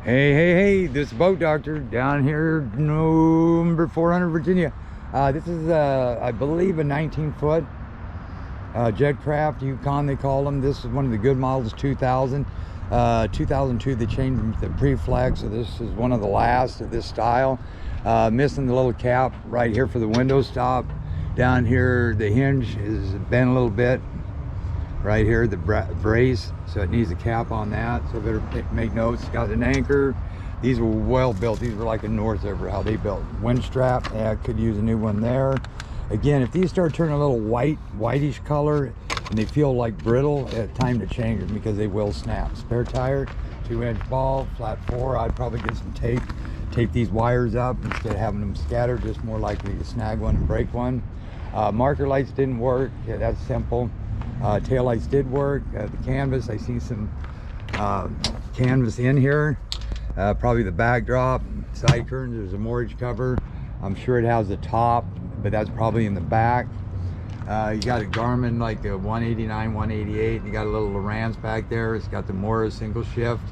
Hey, this is Boat Doctor down here, number 400 Virginia. This is, I believe, a 19-foot jetcraft, Yukon they call them. This is one of the good models, 2000. 2002, they changed the pre-flex, so this is one of the last of this style. Missing the little cap right here for the window stop. Down here, the hinge is bent a little bit. Right here, the brace, so it needs a cap on that, so better make notes. It's got an anchor. These were well built. These were like a North River, how they built. Wind strap, yeah, could use a new one there. Again, if these start turning a little whitish color and they feel like brittle, it's time to change them because they will snap. Spare tire, 2-inch ball, flat 4. I'd probably get some tape these wires up instead of having them scattered, just more likely to snag one and break one. Marker lights didn't work. Yeah, that's simple. Tail lights did work. The canvas, I see some canvas in here. Probably the backdrop, side curtains, there's a mortgage cover. I'm sure it has a top, but that's probably in the back. You got a Garmin, like a 189, 188. You got a little Lowrance back there. It's got the Morris single shift.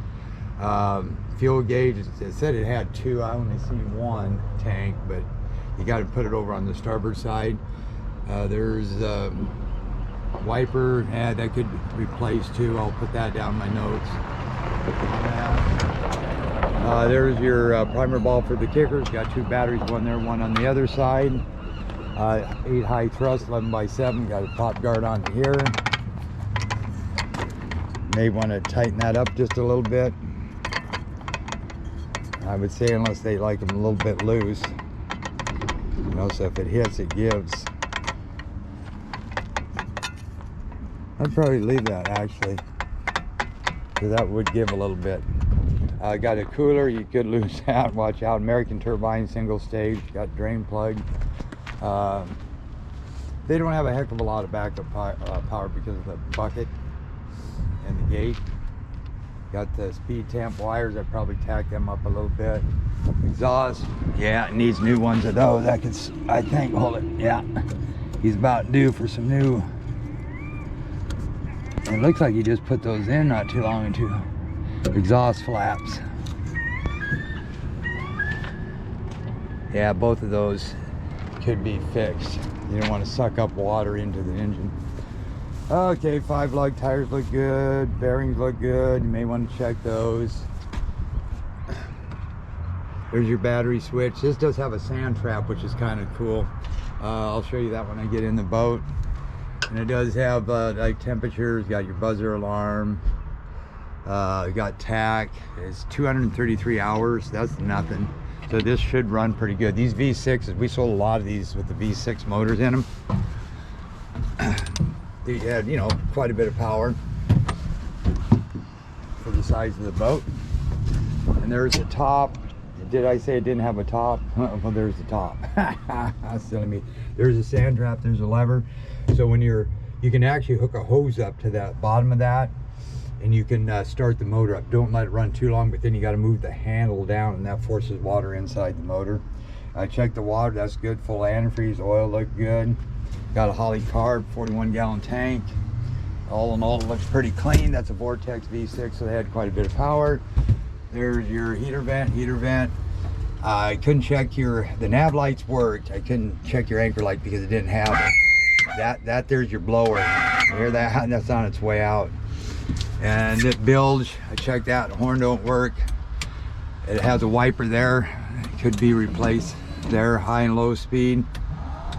Fuel gauge, it said it had 2. I only seen 1 tank, but you got to put it over on the starboard side. There's wiper, that could be replaced too. I'll put that down in my notes. There's your primer ball for the kickers. Got 2 batteries, one there, one on the other side. 8 high thrust, 11x7. Got a top guard on here. May want to tighten that up just a little bit. I would say unless they like them a little bit loose. You know, so if it hits, it gives. I'd probably leave that actually, because that would give a little bit. Got a cooler, you could lose that, watch out. American turbine, single stage, got drain plug. They don't have a heck of a lot of backup power because of the bucket and the gate. Got the speed temp wires, I'd probably tack them up a little bit. Exhaust, yeah, it needs new ones of those. I think, hold it, yeah. He's about due for some new. It looks like you just put those in not too long into exhaust flaps. Yeah, both of those could be fixed. You don't want to suck up water into the engine. Okay, 5 lug tires look good. Bearings look good. You may want to check those. There's your battery switch. This does have a sand trap, which is kind of cool. I'll show you that when I get in the boat. And it does have like temperatures, got your buzzer alarm, got tack. It's 233 hours, that's nothing. So this should run pretty good. These V6s, we sold a lot of these with the V6 motors in them. They had, you know, quite a bit of power for the size of the boat. And there's the top. Did I say it didn't have a top? Well, there's the top. Silly me. There's a sand trap, there's a lever. So when you can actually hook a hose up to the bottom of that, and you can start the motor up. Don't let it run too long, but then you got to move the handle down, and that forces water inside the motor. I checked the water, that's good. Full antifreeze, oil looked good. Got a Holly carb, 41-gallon tank. All in all, it looks pretty clean. That's a Vortex V6, so they had quite a bit of power. There's your heater vent. I couldn't check the nav lights worked. I couldn't check your anchor light because it didn't have it. That there's your blower. You hear that? That's on its way out. And it bilge, I checked that. The horn don't work. It has a wiper there. It could be replaced there, high and low speed.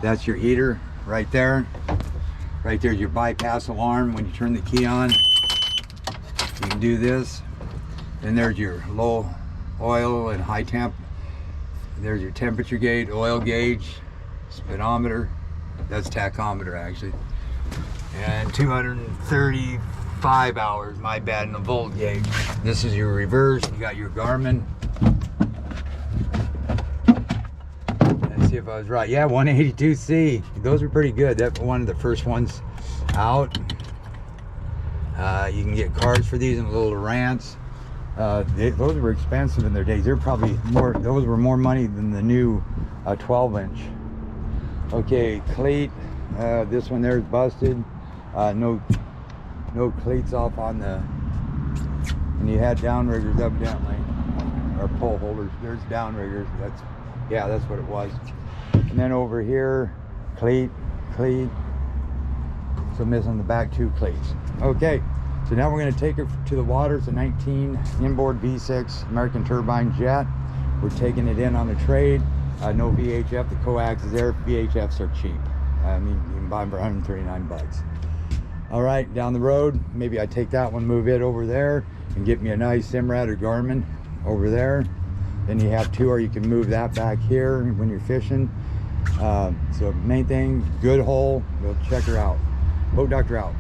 That's your heater right there. Right there's your bypass alarm. When you turn the key on, you can do this. And there's your low oil and high temp. There's your temperature gauge, oil gauge, speedometer. That's tachometer actually. And 235 hours, my bad, in the volt gauge. This is your reverse. You got your Garmin. Let's see if I was right. Yeah, 182C. Those are pretty good. That's one of the first ones out. You can get cards for these in a little Lowrance. Those were expensive in their days. They're probably more, those were more money than the new 12-inch. Okay, cleat. This one there is busted. No cleats off on the, and you had downriggers evidently. or pole holders. There's downriggers. That's what it was. And then over here, cleat. So missing the back 2 cleats. Okay, so now we're going to take it to the water. It's a 19 inboard V6 American turbine jet. We're taking it in on the trade. No VHF. The coax is there. VHFs are cheap. I mean, you can buy them for 139 bucks. All right, down the road, maybe I take that one, move it over there, and get me a nice Simrad or Garmin over there. Then you have 2, or you can move that back here when you're fishing. So main thing, good hole. We'll check her out. Boat Doctor out.